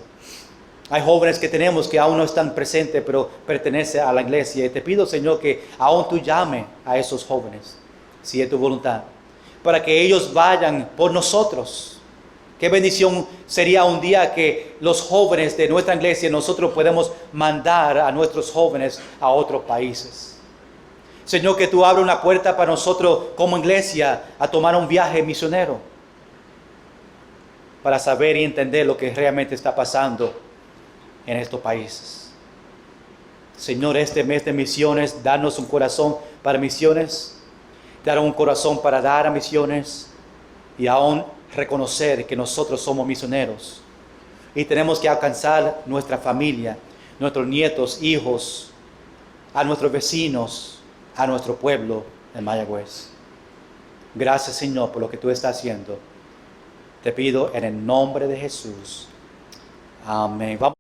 Hay jóvenes que tenemos que aún no están presentes, pero pertenecen a la iglesia. Y te pido, Señor, que aún tú llames a esos jóvenes, si es tu voluntad, para que ellos vayan por nosotros. Qué bendición sería un día que los jóvenes de nuestra iglesia, nosotros podemos mandar a nuestros jóvenes a otros países. Señor, que tú abras una puerta para nosotros como iglesia a tomar un viaje misionero, para saber y entender lo que realmente está pasando en estos países. Señor, este mes de misiones, danos un corazón para misiones, dar un corazón para dar a misiones, y aún reconocer que nosotros somos misioneros y tenemos que alcanzar nuestra familia, nuestros nietos, hijos, a nuestros vecinos, a nuestro pueblo en Mayagüez. Gracias, Señor, por lo que tú estás haciendo. Te pido en el nombre de Jesús. Amén. Vamos.